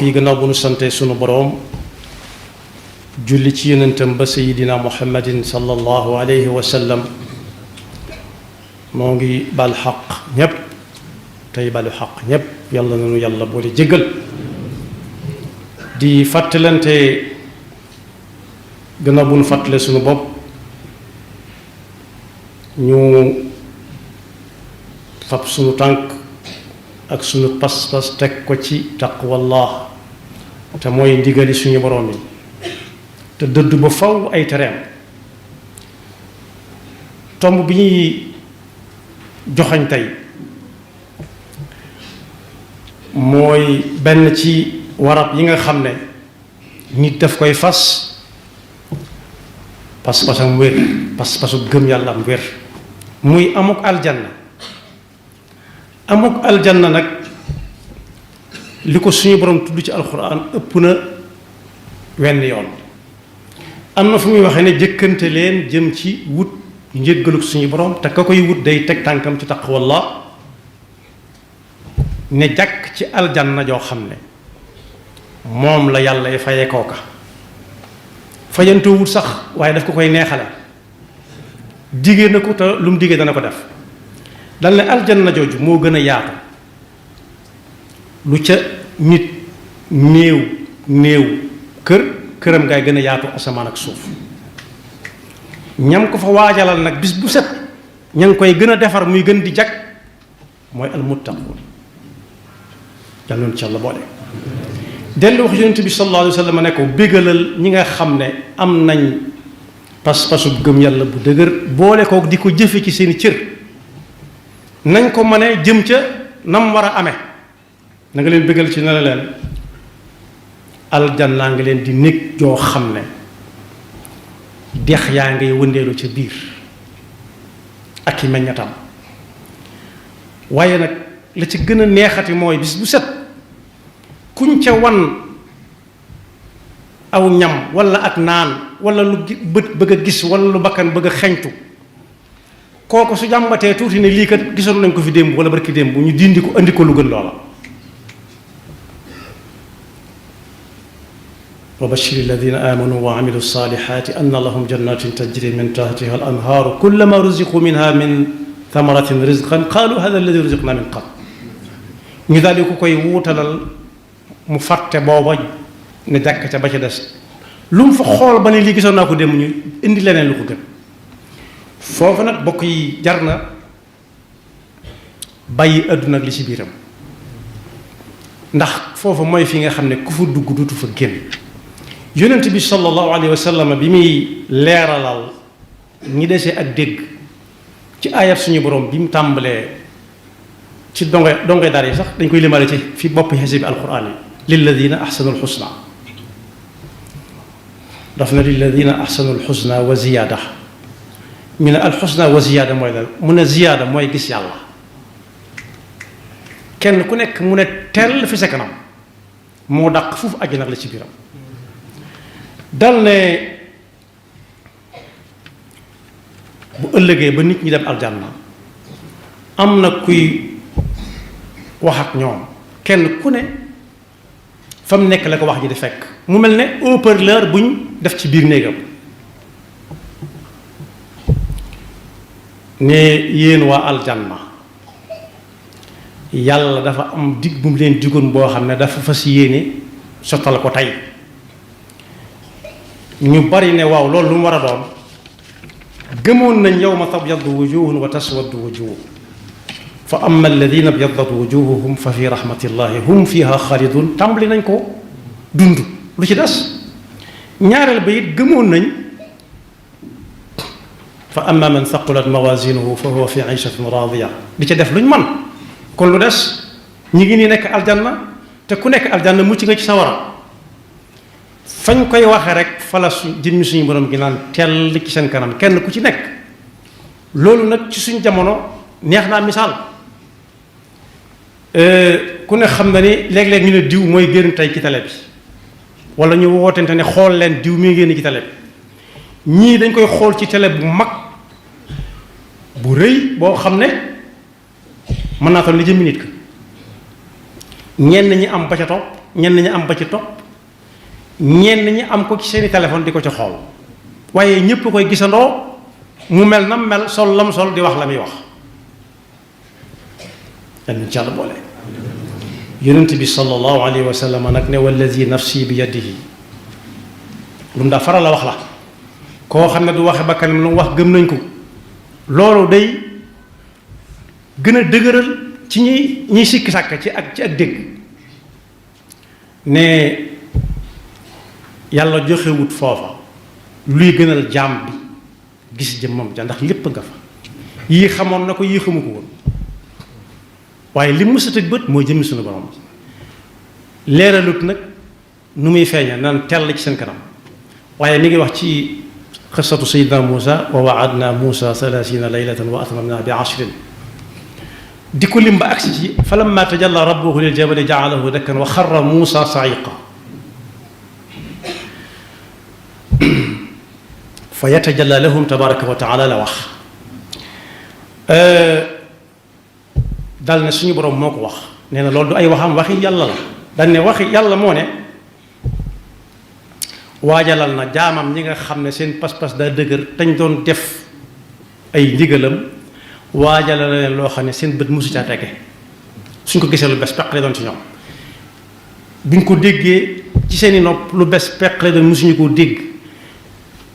mbokk yi gannaaw bu nu sante sunu boroom julli ci yonentam ba sayidina muhammadin sallallahu alayhi wa sallam moo ngi bal xaq ñépp tey balu xaq ñépp yàlla nanu yàlla boole jéggal di fàttalante gannaaw bu nu fàttale sunu bopp ñu fab sunu tànk ak sunu pas-pas teg ko ci taqwallah te mooy ndigali suñu boroom yi te dëdd ba faw ay tereem tomb bi ñuy joxañ tey mooy benn ci warab yi nga xam ne nit daf koy fas pas-pasam wér pas-pasu gëm yàlla am wér muy amuk aljanna amuk aljanna nag li ko suñu borom tudd ci alxuraan ëpp na wenn yoon am na fu muy waxee ne jëkkante leen jëm ci wut njéggaluk suñu borom te ka koy wut day teg tànkam ci taqwallah ne jàkk ci aljanna joo xam ne moom la yàlla faye kooka fayantoo wut sax waaye daf ko koy neexale digée na ko te lu mu digée dana ko def dal ne aljanna jooju moo gën a yaatu lu ca nit néew këram gaay gën a yaatu asamaan ak suuf ñam ko fa waajalal nag bis bu set ña ngi koy gën a defar muy gën di jag mooy almuttaqun yàlla noonu ci yàlla boole dellu wax yonent bi sallallahu alayhi wa sallam ne ko bégalal ñi nga xam ne am nañ pas-pasu gëm yàlla bu dëgër boole kook di ko jëfe ci seeni cër nañ ko mëne jëm ca nam war a amee na nga leen bégal ci ne la leen aljanna nga leen di nekk joo xam ne dex yaa ngay wëndeelu ca biir ak i meññatam waaye nag la ci gën a neexati mooy bis bu set kuñ ca wan aw ñam walla ak naan walla lu bët bëgg a gis walla lu bakkan bëgg a xeñtu kooku su jàmbatee tuuti ne lii kat gisoon nañ ko fi démb walla barki démb bu ñu dindi ko andi ko lu gën loola wa bashiri alladina amanu wa amilu salihati anna lahum jannatin tajri min tahtiha al anhaaru kullama ruziqu minha min thamaratin rizqan qalu hada alladi ruziqna min qabl ñu daal di ko koy wuutalal mu fàtte booba ne jàkk ca ba ca des lu mu fa xool ba ne lii gisoon naa ko démb ñu indi leneen lu ko gën foofu nag bokk yi jar na bàyyi àdduna ak li ci biiram ndax foofu mooy fi nga xam ne ku fa dugg dutu fa génn yonent bi sallallahu alayhi wa sallam bi muy leeralal ñi desee ak dégg ci ayat suñu borom bi mu tàmbalee ci donge daar yi sax dañ koy limaale ci fi bopp xisbi alquran yi lilladina ahsanu alxusna daf na lilladina ahsanu alxusna wa ziyaada ñu ne alxusna wa ziyaada mooy lan mu ne ziyaada mooy gis yàlla kenn ku nekk mu ne teel fi sa kanam moo dàq foofu aju nag la ci biiram dal ne bu ëllëgee ba nit ñi dem aljanna am na kuy wax ak ñoom kenn ku ne fa mu nekk la ko wax ji di fekk mu mel ne haut-parleur buñ def ci biir néegam ne yéen waa aljanna yàlla dafa am dig bu mu leen digoon boo xam ne dafa fas yéene sottal ko tey ñu bari ne waaw loolu lu mu war a doon gëmoon nañ yawma tabyaddu wujuhun wa taswaddu wujuh fa amma alladina abyaddat wujuhuhum fa fi rahmatillahi hum fiha xaalidun tàmbali nañ ko dund lu ci des ñaareel ba it gëmoon nañ fa amma man thaqulat mawazinuhu fa huwa fi ishatin radiya di ca def luñ man kon lu des ñi ngi nii nekk aljanna te ku nekk aljanna mucc nga ci sawara fañ koy waxee rek fala jëmmi suñu borom gi naan teel ci seen kanam kenn ku ci nekk loolu nag ci suñ jamono neex naa misaal ku ne xam na ni léeg-léeg ñu ne diw mooy génn tey ci télé bi wala ñu wootente ne xool leen diw mi génn ci télé bi ñii dañ koy xool ci télé bu mag bu rëy boo xam ne mën naa toll ni jëmmi nit ka ñenn ñi am ba ca topp ñenn ñi am ba ci topp ñenn ñi am ko ci seeni téléphone di ko ci xool waaye ñépp koy gisandoo mu mel na mel sol lam sol di wax la muy wax yàlla ci Yàlla boole. yonent bi sallallahu alayhi wa sallam nag ne wallazi nafsi bi yadihi lu mu daa faral la wax la koo xam ne du waxe ba kanam lu mu wax gëm nañ ko loolu day gën a dëgëral ci ñiy sikki sàkk ci ak dégg ne yàlla joxewut foofa luy gënal jaam bi gis jëmmam ja ndax lépp nga fa yii xamoon na ko yii xamu ko woon waaye li mësa tëg bët mooy jëmmi suñu borom leeralut nag nu muy feeña naan tell ci seen kanam waaye mi ngi wax ci xisatu sayidna Muusa wa waadna Muusa 30 laylatan wa atmamna bi 10 di ko lim ba agsi ci falamma tajalla rabbuhu lil jabali ja'alahu dakkan wa xarra Muusa sa'iqa fa yatajalla lahum tabaraka wa taala la wax dal ne suñu borom moo ko wax nee na loolu du ay waxam waxi yàlla la dañ ne waxi yàlla moo ne waajalal na jaamam ñi nga xam ne seen pas-pas daa dëgër dañ doon def ay ndigalam waajalal leen loo xam ne seen bët mosu caa tege suñ ko gisee lu bes peq la doon ci ñoom buñ ko déggee ci seeni nopp lu bes peq la doon mosuñu koo dégg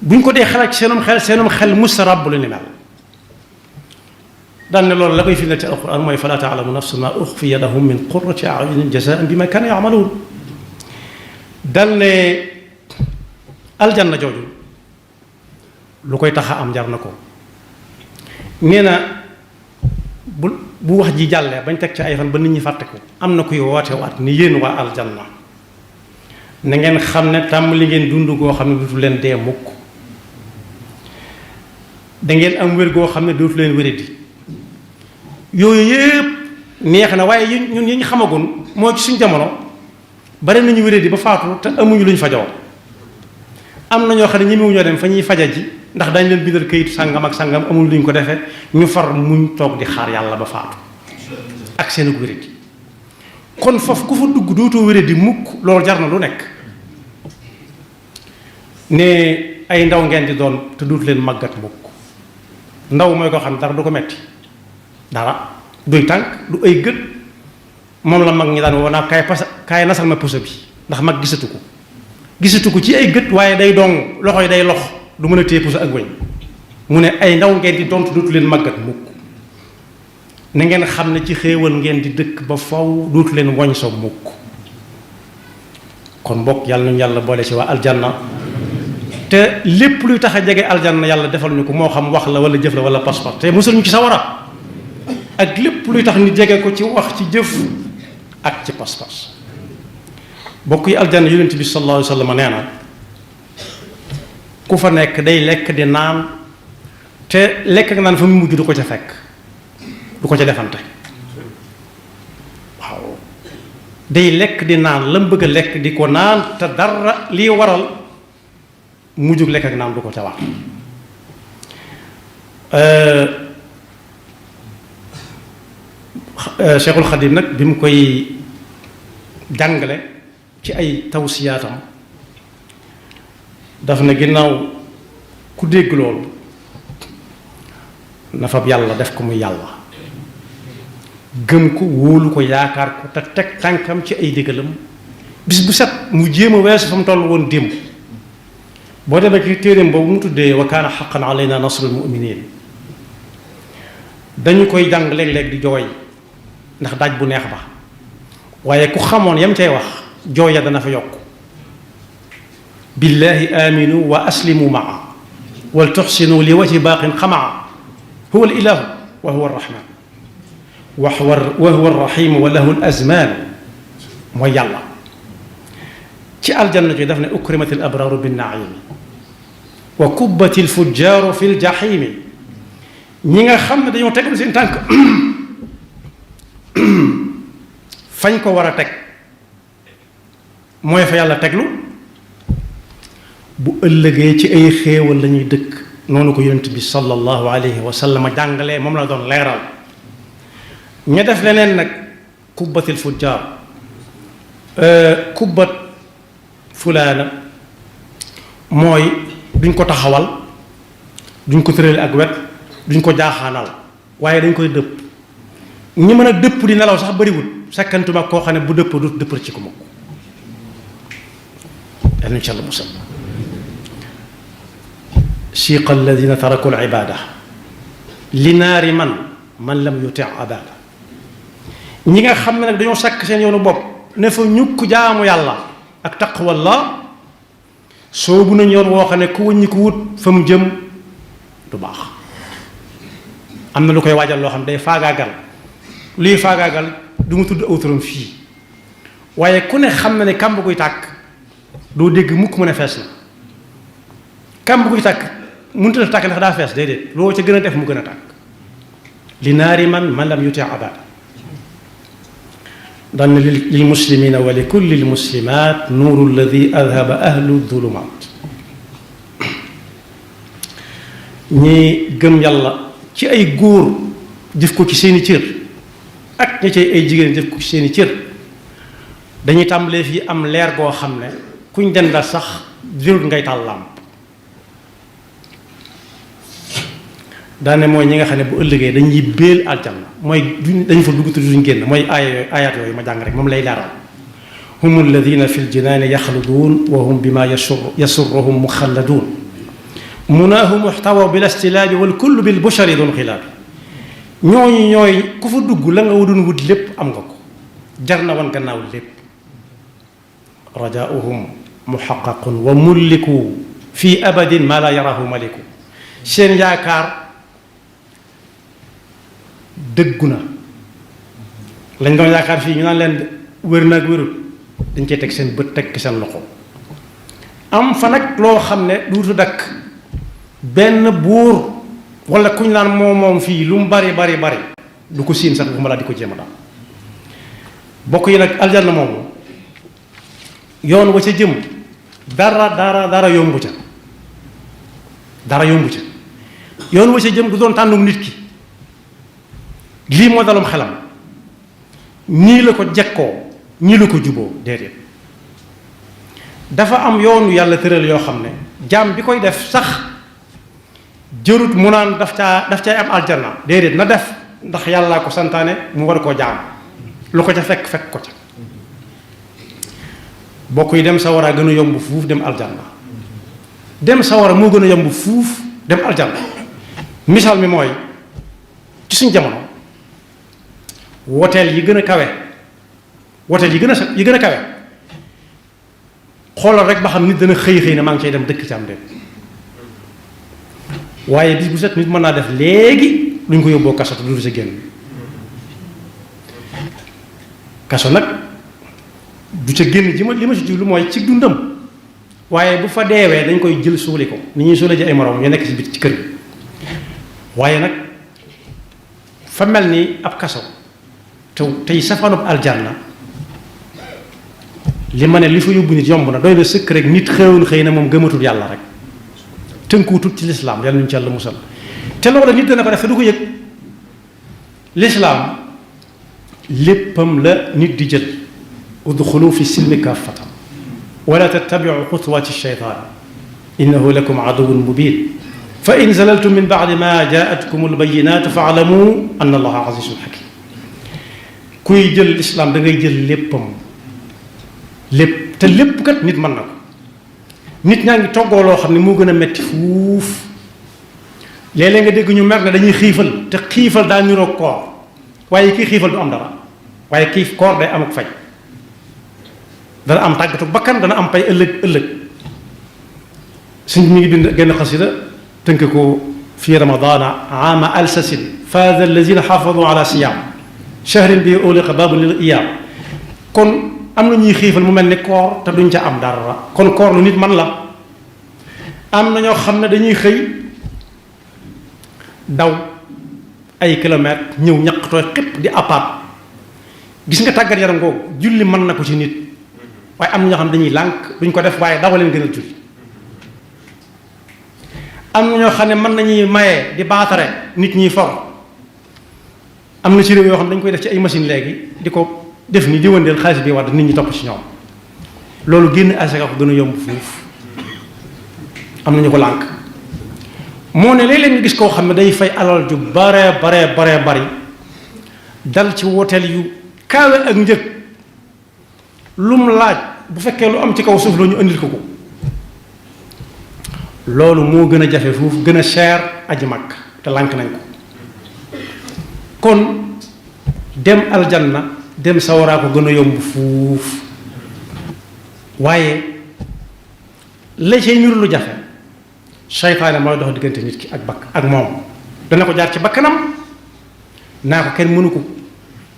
buñ ko dee xalaat ci seenum xel musta ràbb lu ni mel daan ne loolu la koy firndeel ci alquran mooy falaa taalamu nafsun maa uxfiya lahum min qurrati a'yunin jazaan bimaa kaanu ya'maluun dal ne aljanna jooju lu koy tax a am jar na ko nee na bu wax ji jàllee bañ teg ci ay fan ba nit ñi fàtte ko am na kuy woote waat ni yéen waa aljanna na ngeen xam ne tàmbali ngeen dund goo xam ne dootu leen dee mukk da ngeen am wér goo xam ne dootu leen wéradi yooyu yëpp neex na waaye ñun yi ñu xamagun moo ci suñ jamono bari nañu wéradi ba faatu te amuñu luñ fajoo am na ñoo xam ne ñemewuñoo dem fa ñuy faja ji ndax dañ leen bindal këyit sàngam ak sàngam amul luñ ko defee ñu far muñ toog di xaar yàlla ba faatu ak seen ak wéradi kon foofu ku fa dugg dootoo wéradi mukk loolu jar na lu nekk ne ay ndaw ngeen di doon te dootu leen màggat mukk ndaw mooy ko xam dara du ko metti dara duy tànk du ay gët moom la mag ñi daan woo naa kaay nasal ma puso bi ndax mag gisatu ko ci ay gët waaye day dong loxo yi day lox du mën a téye puso ak wëñ mu ne ay ndaw ngeen di doon te dootu leen màggat mukk na ngeen xam ne ci xéewal ngeen di dëkk ba faw dootu leen woñ so mukk kon mbokk yàlla nañu yàlla boole ci waa aljanna te lépp luy tax a jege aljanna yàlla defal ñu ko moo xam wax la wala jëf la wala pas-pas te musul ñu ci sawara ak lépp luy tax ni jege ko ci wax ci jëf ak ci pas-pas bokk yi aljanna yonent bi sallallahu alayhi wa sallam nee na ku fa nekk day lekk di naan te lekk ak naan fa mu mujj du ko ca fekk du ko ca defante waaw day lekk di naan la mu bëgg a lekk di ko naan te dara lii waral mujjug lekk ak naan du ko ca war Cheikhul Khadim nag bi mu koy jàngale ci ay tawsiyaatam daf na ginnaaw ku dégg loolu na fab yàlla def ko muy yàlla gëm ko wóolu ko yaakaar ko te teg tànkam ci ay digalam bis bu set mu jéem a weesu fa mu toll woon démb boo demee ci téeréem boobu mu tuddee wa kaana haqqan alayna nasrul mu'minin dañu koy jàng léeg-léeg di jooy ndax daaj bu neex ba waaye ku xamoon yam cay wax jooy ya dana fa yokk billahi aminu wa aslimu maa wal tuxsinu li wajhi baaqin xamaa huwa al ilahu wa huwa arrahman wa huwa arrahim wa lahu al azman mooy yàlla ci aljanna ji daf ne ukrimat al abraaru bin naimi wa kubbat al fujjaaru fi l jaximi ñi nga xam ne dañoo tegal seen tànk fañ ko war a teg mooy fa yàlla teglu bu ëllëgee ci ay xéewal la ñuy dëkk noonu ko yonent bi sallallahu alayhi wa sallam jàngalee moom la doon leeral ña def leneen nag kubbatil fujjaar kubbat fulaana mooy duñ ko taxawal duñ ko tërale ak wet duñ ko jaaxaanal waaye dañ koy dëpp ñi mën a dëpp di nelaw sax bariwul sakkantuma koo xam ne bu dëpp du dëppal ci ko mukk yàlla insha allah musal siqa alladina taraku al ibada li naari man lam yuti abada ñi nga xam ne nag dañoo sàkk seen yoonu bopp ne fa ñukk jaamu yàlla ak taqwallah soobu nañ yoon woo xam ne ku wëññi ko wut fa mu jëm du baax am na lu koy waajal loo xam ne day faagaagal luy faagaagal du mu tudd aw turam fii waaye ku ne xam na ne kàmb guy tàkk doo dégg mukk mu ne fees na kàmb guy tàkk mënut a tàkk ndax daa fees déedéet loo ca gën a def mu gën a tàkk li naari man lam yuti abada daan na lil muslimina wa li kulli l muslimat nuuru alladi adhaba ahlu dhulumat ñi gëm yàlla ci ay góor jëf ko ci seeni cër ak ñi ci ay jigéen jëf ko ci seeni cër dañuy tàmbalee fii am leer goo xam ne kuñ dendal sax jërul ngay taal làmp daane mooy ñi nga xam ne bu ëllëgee dañuy béel aljanna mooy dañu fa dugg te duñ génn mooy ayat yooyu ma jàng rek moom lay leeral hum alladina fi ljinaani yaxluduun wa hum bima yasurruhum muxalladuun munaahu muxtawa bil istilaabi wal kullu bil bushari dun xilaabi ñooñu ñooy ku fa dugg la nga doon wut lépp am nga ko jar na wan gannaaw lépp rajaauhum muxaqaqun wa mulliku fi abadin ma la yarahu maliku seen yaakaar dëggu na lañ doon yaakaar fii ñu naan leen wér na ak wérut dañ cee teg seen bët teg seen loxo am fa nag loo xam ne duutu dakk benn buur wala kuñ naan moom fii lu mu bari du ko siin sax bu ma laa di ko jéem a daal bokk yi nag aljanna moomu yoon wa ca jëm dara yombu ca yoon wa ca jëm du doon tànnum nit ki lii moo dalum xelam nii la ko jekkoo nii la ko juboo déedéet dafa am yoonu yàlla tëral yoo xam ne jaam bi koy def sax jërut mu naan daf caay am aljanna déedéet na def ndax yàllaa ko santaane mu war koo jaam lu ko ca fekk ko ca bokk yi dem sawara gën a yomb fuuf dem aljanna dem sawara moo gën a yomb fuuf dem aljanna misaal mi mooy ci suñ jamono woteel yi gën a kawe woteel yi gën a kawe xoolal rek ba xam nit dana xëy na maa ngi cay dem dëkk ci am dem waaye bis bu set nit mën naa def léegi lu ñu ko yóbboo kaso te du sa génn kaso nag du ca génn li ma ci jublu mooy ci dundam waaye bu fa deewee dañ koy jël suuli ko ni ñuy suule ji ay moroom ñu nekk ci bit ci kër gi waaye nag fa mel ni ab kaso tey safanub aljanna li ma ne li fa yóbbu nit yomb na doy na sëkk rek nit xëy na moom gëmatul yàlla rek tënkuwutut ci lislaam yàlla ñu ci yàlla musal te loolu nit dana ko def te du ko yëg lislaam léppam la nit di jël udxulu fi silmi kaafatan wala tattabiu xutuwaati shaytaan innahu lakum aduwun mubin fa in zalaltum min ba'di ma jaatkum albayinatu faalamu anna allaha azizun hakim kuy jël lislaam da ngay jël léppam lépp te lépp kat nit mën na ko nit ñaa ngi toggoo loo xam ne moo gën a metti fuuf léeg-léeg nga dégg ñu mer ne dañuy xiifal te xiifal daa niroog koor waaye kii xiifal du am dara waaye kii koor day am ak fay dana am tàggatu bakkan dana am pay ëllëg suñ mi ngi bind genn xasida tënk ko fi ramadana ama alsasin faada allazina xafadu ala siyam shahrin bi uliqa babu lil iyam kon am na ñuy xiifal mu mel ni koor te duñ ca am dara kon koor lu nit man la am na ñoo xam ne dañuy xëy daw ay kilomètres ñëw ñaq tooy xépp di appaat gis nga tàggat yaram googu julli mën na ko ci nit waaye am na ñoo xam ne dañuy lànk duñ ko def waaye dawa leen gënal julli am na ñoo xam ne mën nañuy maye di baatare nit ñiy for am na ci réew yoo xam ne dañ koy def ci ay machine léegi di ko def ni di wëndeel xaalis bi wadd nit ñi topp ci ñoom loolu génn asaka ko gën a yomb fuuf am nañu ko lànk moo ne léeg-léeg nga gis koo xam ne day fay alal ju bare bari dal ci woteel yu kaawe ak njëg lu mu laaj bu fekkee lu am ci kaw suuf la ñu indil ko loolu moo gën a jafe foofu gën a cher aji mag te lànk nañ ko kon dem aljanna dem sawaraa ko gën a yomb fuuf waaye la cay niru lu jafe seytaane mooy dox diggante nit ki ak moom dana ko jaar ci bakkanam naa ko kenn mënu ko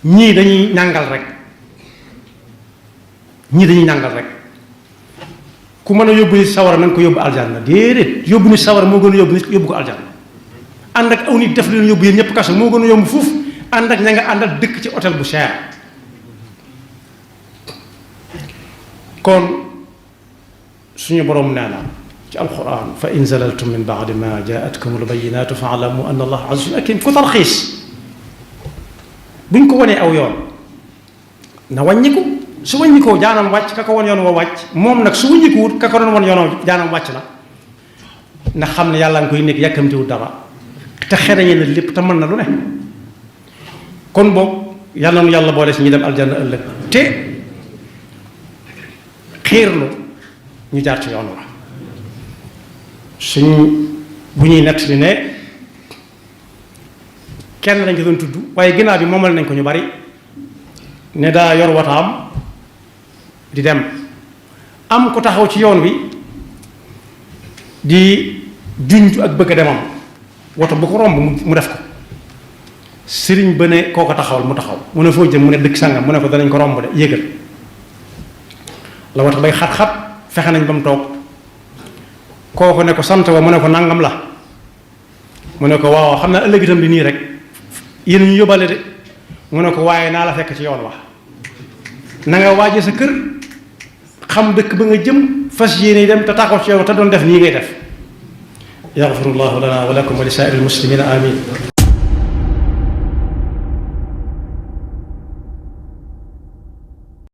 ñii dañuy nàngal rek ku mën a yóbbu nit sawara na nga ko yóbbu aljanna déedéet yóbbu nit sawara moo gën a yóbbu nit yóbbu ko aljanna ànd ak aw nit def leen yóbbu yéen ñëpp kaso moo gën a yomb fuuf ànd ak ña nga àndal dëkk ci hôtel bu cher kon suñu borom nee na ci alquran fa in zalaltum min baadi ma jaatkum albayinatu fa alamu anna allah azizun hakim ku tarxiis buñ ko wanee aw yoon na wàññiku su wàññikoo jaanam wàcc ka ko won yoon wa wàcc moom nag su wàññikuwut ka ko doon won yoon jaanam wàcc na xam ne yàlla nga koy nekk yàkkamtiwul dara te xereñe na lépp te mën na lu ne kon boog yàlla nu yàlla boole si ñu dem aljanna ëllëg te xiirlu ñu jaar ci yoon wa suñ bu ñuy nett li ne kenn lañ ko doon tudd waaye ginnaaw bi moomal nañ ko ñu bari ne daa yor wataam di dem am ko taxaw ci yoon wi di junj ak bëgg a demam woto bu ko romb mu def ko sëriñ ba ne koo ko taxawal mu taxaw mu ne foo jëm mu ne dëkk sangam mu ne ko danañ ko romb de yéegal la woto bay xat-xat fexe nañ ba mu toog kooku ne ko sant wa mu ne ko nangam la mu ne ko waaw xam naa ëllëg itam di nii rek yéen ñu yóbbale de mu ne ko waaye naa la fekk ci yoon wax na nga waaje sa kër xam dëkk ba nga jëm fas yéene dem te taxaw ci yow te doon def nii ngay def yaxfirullahu lana wa lakum wa li saa'iril muslimina amin